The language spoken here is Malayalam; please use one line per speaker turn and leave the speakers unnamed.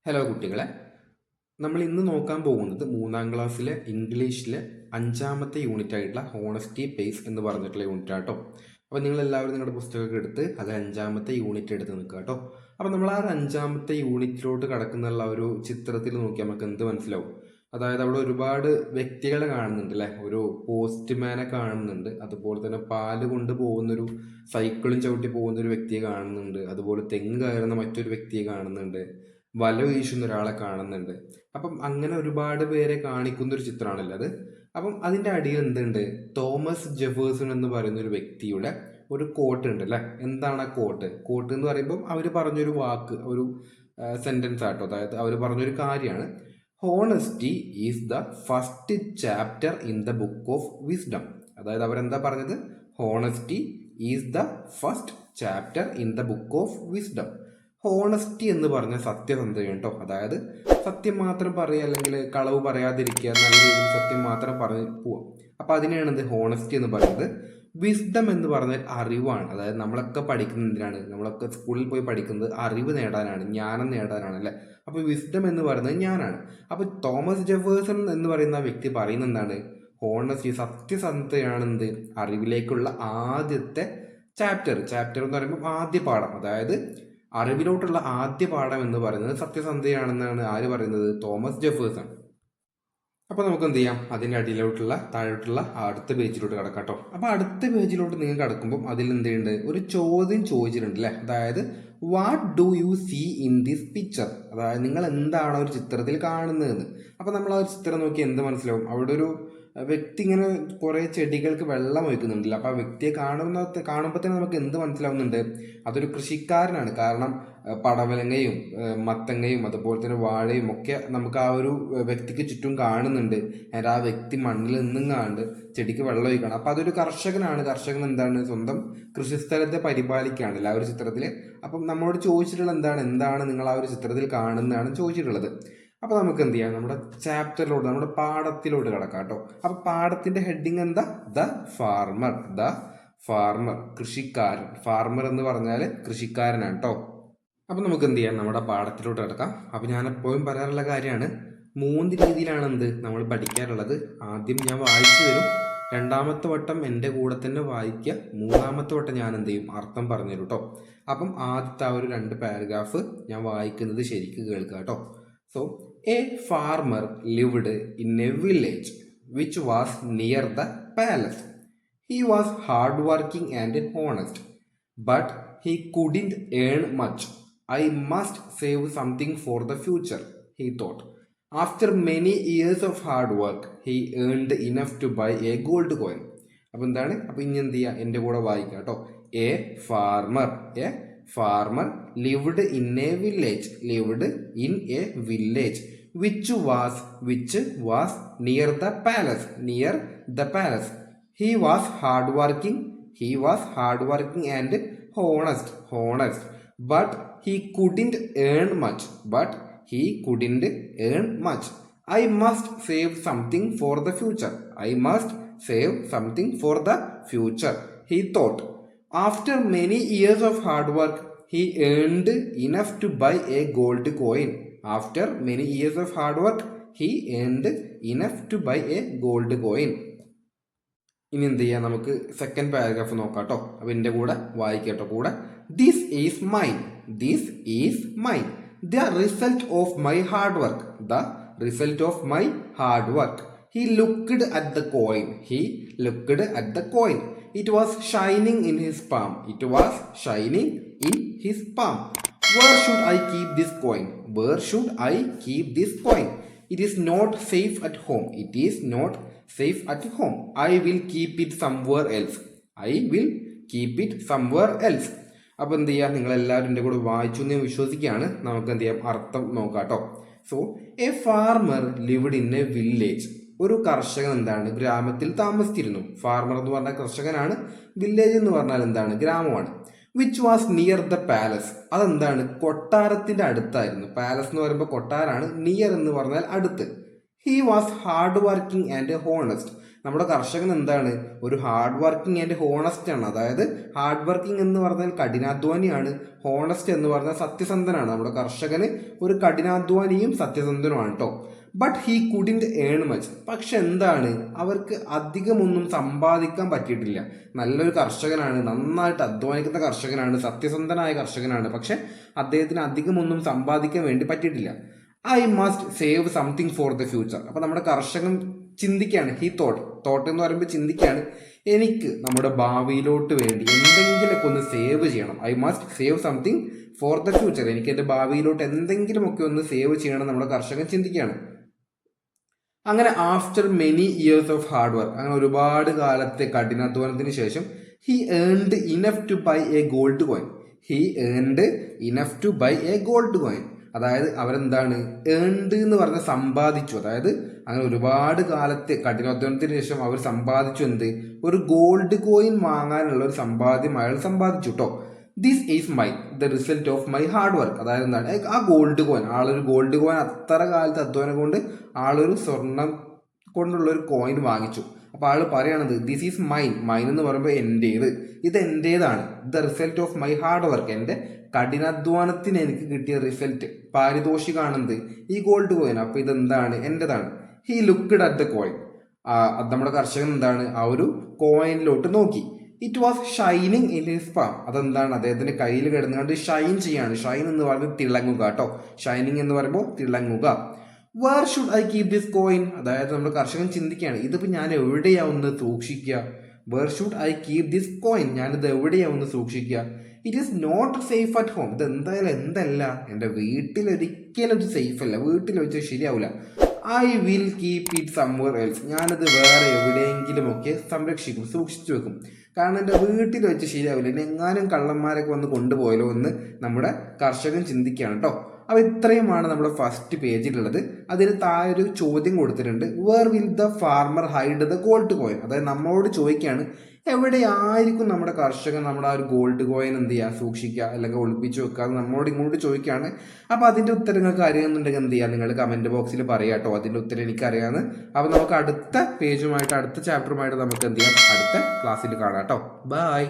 ഹലോ കുട്ടികളെ, നമ്മൾ ഇന്ന് നോക്കാൻ പോകുന്നത് മൂന്നാം ക്ലാസ്സിലെ ഇംഗ്ലീഷിലെ അഞ്ചാമത്തെ യൂണിറ്റ് ആയിട്ടുള്ള ഹോണസ്റ്റി പേസ് എന്ന് പറഞ്ഞിട്ടുള്ള യൂണിറ്റ് ആട്ടോ. അപ്പോൾ നിങ്ങൾ എല്ലാവരും നിങ്ങളുടെ പുസ്തകമൊക്കെ എടുത്ത് അത് അഞ്ചാമത്തെ യൂണിറ്റ് എടുത്ത് നിൽക്കുക കേട്ടോ. അപ്പോൾ നമ്മൾ ആ അഞ്ചാമത്തെ യൂണിറ്റിലോട്ട് കടക്കുന്നുള്ള ഒരു ചിത്രത്തിൽ നോക്കിയാൽ നമുക്ക് എന്ത് മനസ്സിലാവും? അതായത് അവിടെ ഒരുപാട് വ്യക്തികളെ കാണുന്നുണ്ട് അല്ലേ. ഒരു പോസ്റ്റ്മാനെ കാണുന്നുണ്ട്, അതുപോലെ തന്നെ പാല് കൊണ്ട് പോകുന്നൊരു സൈക്കിളും ചവിട്ടി പോകുന്ന ഒരു വ്യക്തിയെ കാണുന്നുണ്ട്, അതുപോലെ തെങ്ങ് കയറുന്ന മറ്റൊരു വ്യക്തിയെ കാണുന്നുണ്ട്, വല വീശുന്ന ഒരാളെ കാണുന്നുണ്ട്. അപ്പം അങ്ങനെ ഒരുപാട് പേരെ കാണിക്കുന്ന ഒരു ചിത്രമാണല്ലോ അത്. അപ്പം അതിൻ്റെ അടിയിൽ എന്തുണ്ട്? തോമസ് ജെഫേഴ്സൺ എന്ന് പറയുന്ന ഒരു വ്യക്തിയുടെ ഒരു കോട്ട് ഉണ്ട് അല്ലേ. എന്താണ് ആ കോട്ട്? കോട്ട് എന്ന് പറയുമ്പോൾ അവർ പറഞ്ഞൊരു വാക്ക്, ഒരു സെന്റൻസ് ആട്ടോ. അതായത് അവർ പറഞ്ഞൊരു കാര്യമാണ്, honesty is the first chapter in the book of wisdom. അതായത് അവരെന്താ പറഞ്ഞത്? Honesty is the first chapter in the book of wisdom. Honesty എന്ന് പറഞ്ഞ സത്യസന്ധത കേട്ടോ. അതായത് സത്യം മാത്രം പറയുക, അല്ലെങ്കിൽ കളവ് പറയാതിരിക്കുക, നല്ല രീതിയിൽ സത്യം മാത്രം പറഞ്ഞ് പോവാം. അപ്പം അതിനെയാണ് ഇത് ഹോണസ്റ്റി എന്ന് പറയുന്നത്. വിസ്ഡം എന്ന് പറഞ്ഞാൽ അറിവാണ്. അതായത് നമ്മളൊക്കെ പഠിക്കുന്നത് എന്തിനാണ്? നമ്മളൊക്കെ സ്കൂളിൽ പോയി പഠിക്കുന്നത് അറിവ് നേടാനാണ്, ജ്ഞാനം നേടാനാണ് അല്ലേ. അപ്പോൾ വിസ്ഡം എന്ന് പറയുന്നത് ഞാനാണ്. അപ്പോൾ തോമസ് ജെഫേഴ്സൺ എന്ന് പറയുന്ന വ്യക്തി പറയുന്നത് എന്താണ്? ഹോണസ്റ്റി, സത്യസന്ധതയാണെന്ത്? അറിവിലേക്കുള്ള ആദ്യത്തെ ചാപ്റ്റർ എന്ന് പറയുമ്പോൾ ആദ്യ പാഠം. അതായത് അറിവിലോട്ടുള്ള ആദ്യ പാഠം എന്ന് പറയുന്നത് സത്യസന്ധതയാണെന്നാണ് ആര് പറയുന്നത്? Thomas Jefferson. അപ്പോൾ നമുക്ക് എന്ത് ചെയ്യാം? അതിൻ്റെ അടിയിലോട്ടുള്ള താഴോട്ടുള്ള അടുത്ത പേജിലോട്ട് കിടക്കാം കേട്ടോ. അപ്പോൾ അടുത്ത പേജിലോട്ട് നിങ്ങൾ കിടക്കുമ്പോൾ അതിൽ എന്ത് ചെയ്യുന്നുണ്ട്? ഒരു ചോദ്യം ചോദിച്ചിട്ടുണ്ട് അല്ലേ. അതായത് what do you see in this picture? അതായത് നിങ്ങൾ എന്താണ് ഒരു ചിത്രത്തിൽ കാണുന്നതെന്ന്. അപ്പോൾ നമ്മൾ ആ ഒരു ചിത്രം നോക്കി എന്ത് മനസ്സിലാവും? അവിടെ ഒരു വ്യക്തി ഇങ്ങനെ കുറേ ചെടികൾക്ക് വെള്ളം ഒഴിക്കുന്നുണ്ടല്ലോ. അപ്പോൾ ആ വ്യക്തിയെ കാണുമ്പോൾ തന്നെ നമുക്ക് എന്ത് മനസ്സിലാവുന്നുണ്ട്? അതൊരു കൃഷിക്കാരനാണ്. കാരണം പടവലങ്ങയും മത്തങ്ങയും അതുപോലെ തന്നെ വാഴയും ഒക്കെ നമുക്ക് ആ ഒരു വ്യക്തിക്ക് ചുറ്റും കാണുന്നുണ്ട്. ആ വ്യക്തി മണ്ണിൽ നിന്നും കാണുന്നുണ്ട്, ചെടിക്ക് വെള്ളം ഒഴിക്കണം. അപ്പോൾ അതൊരു കർഷകനാണ്. കർഷകൻ എന്താണ്? സ്വന്തം കൃഷിസ്ഥലത്തെ പരിപാലിക്കുകയാണ് ആ ഒരു ചിത്രത്തിൽ. അപ്പം നമ്മളോട് ചോദിച്ചിട്ടുള്ള എന്താണ് നിങ്ങൾ ആ ഒരു ചിത്രത്തിൽ കാണുന്നതാണ് ചോദിച്ചിട്ടുള്ളത്. അപ്പോൾ നമുക്ക് എന്ത് ചെയ്യാം? നമ്മുടെ ചാപ്റ്ററിലോട്ട്, നമ്മുടെ പാഠത്തിലോട്ട് കിടക്കാം കേട്ടോ. അപ്പോൾ പാഠത്തിന്റെ ഹെഡിങ് എന്താ? ദ ഫാർമർ, കൃഷിക്കാരൻ. ഫാർമർ എന്ന് പറഞ്ഞാൽ കൃഷിക്കാരനാണ് കേട്ടോ. അപ്പം നമുക്ക് എന്ത് ചെയ്യാം? നമ്മുടെ പാഠത്തിലോട്ട് കിടക്കാം. അപ്പം ഞാൻ എപ്പോഴും പറയാറുള്ള കാര്യമാണ്, 3 രീതിയിലാണ് നമ്മൾ പഠിക്കാറുള്ളത്. ആദ്യം ഞാൻ വായിച്ചു തരും, രണ്ടാമത്തെ വട്ടം എൻ്റെ കൂടെ തന്നെ വായിക്കുക, മൂന്നാമത്തെ വട്ടം ഞാൻ എന്ത് ചെയ്യും? അർത്ഥം പറഞ്ഞു തരും കേട്ടോ. അപ്പം ആദ്യത്തെ ആ ഒരു 2 പാരഗ്രാഫ് ഞാൻ വായിക്കുന്നത് ശരിക്കും കേൾക്കുക കേട്ടോ. So, a farmer lived in a village which was near the palace. He was hardworking and honest, but he couldn't earn much. I must save something for the future, he thought. After many years of hard work, he earned enough to buy a gold coin. അപ്പോൾ എന്താണ്? അപ്പോൾ ഇനി എന്ത് ചെയ്യുക? എൻ്റെ കൂടെ വായിക്കാം കേട്ടോ. A farmer lived in a village, which was near the palace. He was hardworking and honest, but he couldn't earn much. I must save something for the future, he thought. After many years of hard work, he earned enough to buy a gold coin. ഇനി എന്ത് ചെയ്യാം? നമുക്ക് സെക്കൻഡ് പാരഗ്രാഫ് നോക്കാം കേട്ടോ. അപ്പം എൻ്റെ കൂടെ വായിക്കട്ടോ. കൂടെ this is mine, the result of my hard work. He looked at the coin. It was shining in his palm. Where should I keep this coin? It is not safe at home. I will keep it somewhere else. അപ്പോൾ എന്ത് ചെയ്യാം? നിങ്ങളെല്ലാവരും എൻ്റെ കൂടെ വായിച്ചു എന്ന് ഞാൻ വിശ്വസിക്കുകയാണ്. നമുക്ക് എന്ത് ചെയ്യാം? അർത്ഥം നോക്കാം കേട്ടോ. So A farmer lived in A village. ഒരു കർഷകൻ എന്താണ്? ഗ്രാമത്തിൽ താമസിച്ചിരുന്നു. ഫാർമർ എന്ന് പറഞ്ഞാൽ കർഷകനാണ്, വില്ലേജ് എന്ന് പറഞ്ഞാൽ എന്താണ്? ഗ്രാമമാണ്. Which was near the palace. അതെന്താണ്? കൊട്ടാരത്തിന്റെ അടുത്തായിരുന്നു. പാലസ് എന്ന് പറയുമ്പോൾ കൊട്ടാരാണ്, നിയർ എന്ന് പറഞ്ഞാൽ അടുത്ത്. He was hard working and honest. നമ്മുടെ കർഷകൻ എന്താണ്, ഒരു ഹാർഡ് വർക്കിംഗ് ആൻഡ് ഹോണസ്റ്റ് ആണ്. അതായത് ഹാർഡ് വർക്കിംഗ് എന്ന് പറഞ്ഞാൽ കഠിനാധ്വാനിയാണ്, ഹോണസ്റ്റ് എന്ന് പറഞ്ഞാൽ സത്യസന്ധനാണ്. നമ്മുടെ കർഷകന് ഒരു കഠിനാധ്വാനിയും സത്യസന്ധനുമാണ് കേട്ടോ. But he couldn't earn much. പക്ഷെ എന്താണ്, അവർക്ക് അധികമൊന്നും സമ്പാദിക്കാൻ പറ്റിയിട്ടില്ല. നല്ലൊരു കർഷകനാണ്, നന്നായിട്ട് അധ്വാനിക്കുന്ന കർഷകനാണ്, സത്യസന്ധനായ കർഷകനാണ്. പക്ഷെ അദ്ദേഹത്തിന് അധികമൊന്നും സമ്പാദിക്കാൻ വേണ്ടി പറ്റിയിട്ടില്ല. I must save something for the future. അപ്പൊ നമ്മുടെ കർഷകൻ ചിന്തിക്കുകയാണ്, ഹി തോട്ട് എന്ന് പറയുമ്പോൾ ചിന്തിക്കുകയാണ്, എനിക്ക് നമ്മുടെ ഭാവിയിലോട്ട് വേണ്ടി എന്തെങ്കിലുമൊക്കെ ഒന്ന് സേവ് ചെയ്യണം. I must save something for the future. എനിക്ക് എൻ്റെ ഭാവിയിലോട്ട് എന്തെങ്കിലുമൊക്കെ ഒന്ന് സേവ് ചെയ്യണം നമ്മുടെ കർഷകൻ ചിന്തിക്കുകയാണ്. അങ്ങനെ after many years of hard work, അങ്ങനെ ഒരുപാട് കാലത്തെ കഠിനാധ്വാനത്തിന് ശേഷം he earned enough to buy a gold coin. He earned enough to buy a gold coin. അതായത് അവരെന്താണ്, ഏൺഡ് എന്ന് പറഞ്ഞാൽ സമ്പാദിച്ചു. അതായത് അങ്ങനെ ഒരുപാട് കാലത്തെ കഠിനാധ്വാനത്തിന് ശേഷം അവർ സമ്പാദിച്ചു എന്ത്, ഒരു ഗോൾഡ് കോയിൻ വാങ്ങാനുള്ള ഒരു സമ്പാദ്യം അയാൾ സമ്പാദിച്ചു കേട്ടോ. This is the result of my hard work. അതായത് എന്താണ്, ആ ഗോൾഡ് കോയിൻ, ആളൊരു ഗോൾഡ് കോയിൻ അത്ര കാലത്ത് അധ്വാനം കൊണ്ട് ആളൊരു സ്വർണം കൊണ്ടുള്ള ഒരു കോയിൻ വാങ്ങിച്ചു. അപ്പോൾ ആൾ പറയണത് ദിസ് ഈസ് മൈൻ എന്ന് പറയുമ്പോൾ എൻ്റേത്, ഇത് എൻ്റേതാണ്. The result of my hard work, എൻ്റെ കഠിനാധ്വാനത്തിന് എനിക്ക് കിട്ടിയ റിസൾട്ട്, പാരിതോഷികമാണെന്ത്, ഈ ഗോൾഡ് കോയിൻ. അപ്പോൾ ഇതെന്താണ്, എൻ്റെതാണ്. He looked at the coin. നമ്മുടെ കർഷകൻ എന്താണ്, ആ ഒരു കോയിനിലോട്ട് നോക്കി. It was shining in his palm. അതെന്താണ്, അദ്ദേഹത്തിന്റെ കയ്യിൽ കിടന്നുകൊണ്ട് ഷൈൻ ചെയ്യാണ്. ഷൈൻ എന്ന് പറയുന്നത് തിളങ്ങുക കേട്ടോ. ഷൈനിങ് എന്ന് പറയുമ്പോൾ തിളങ്ങുക. Where should I keep this coin. അതായത് നമ്മുടെ കർഷകൻ ചിന്തിക്കുകയാണ്, ഇതിപ്പോൾ ഞാൻ എവിടെയാവുന്ന സൂക്ഷിക്കുക. Where should I keep this coin, ഞാനിത് എവിടെയാവുന്ന സൂക്ഷിക്കുക. It is not safe at home. ഇത് എന്തായാലും എന്തല്ല, എൻ്റെ വീട്ടിൽ ഒരിക്കലും ഇത് സേഫ് അല്ല, വീട്ടിൽ വെച്ചാൽ ശരിയാവില്ല. I will keep it somewhere else. ഞാനത് വേറെ എവിടെയെങ്കിലുമൊക്കെ സംരക്ഷിക്കും, സൂക്ഷിച്ചു വെക്കും. കാരണം എൻ്റെ വീട്ടിൽ വെച്ച് ശരിയാവില്ല, ഇനി എങ്ങാനും കള്ളന്മാരൊക്കെ വന്ന് കൊണ്ടുപോയല്ലോ എന്ന് നമ്മുടെ കർഷകൻ ചിന്തിക്കുകയാണ് കേട്ടോ. അപ്പോൾ ഇത്രയുമാണ് നമ്മുടെ ഫസ്റ്റ് പേജിലുള്ളത്. അതിന് താഴെ ഒരു ചോദ്യം കൊടുത്തിട്ടുണ്ട്, where will the farmer hide the gold coin. അതായത് നമ്മളോട് ചോദിക്കുകയാണ്, എവിടെയായിരിക്കും നമ്മുടെ കർഷകൻ നമ്മുടെ ആ ഒരു ഗോൾഡ് കോയിൻ എന്ത് ചെയ്യുക, സൂക്ഷിക്കുക അല്ലെങ്കിൽ ഒളിപ്പിച്ച് വെക്കുക. അത് നമ്മളോട് ഇങ്ങോട്ട് ചോദിക്കുകയാണ്. അപ്പോൾ അതിൻ്റെ ഉത്തരങ്ങൾക്ക് അറിയുന്നുണ്ടെങ്കിൽ എന്ത് ചെയ്യുക, നിങ്ങൾ കമൻറ്റ് ബോക്സിൽ പറയാം കേട്ടോ, അതിൻ്റെ ഉത്തരം എനിക്കറിയാമെന്ന്. അപ്പോൾ നമുക്ക് അടുത്ത പേജുമായിട്ട്, അടുത്ത ചാപ്റ്ററുമായിട്ട് നമുക്ക് എന്ത് ചെയ്യാം, അടുത്ത ക്ലാസ്സിൽ കാണാം കേട്ടോ. ബൈ.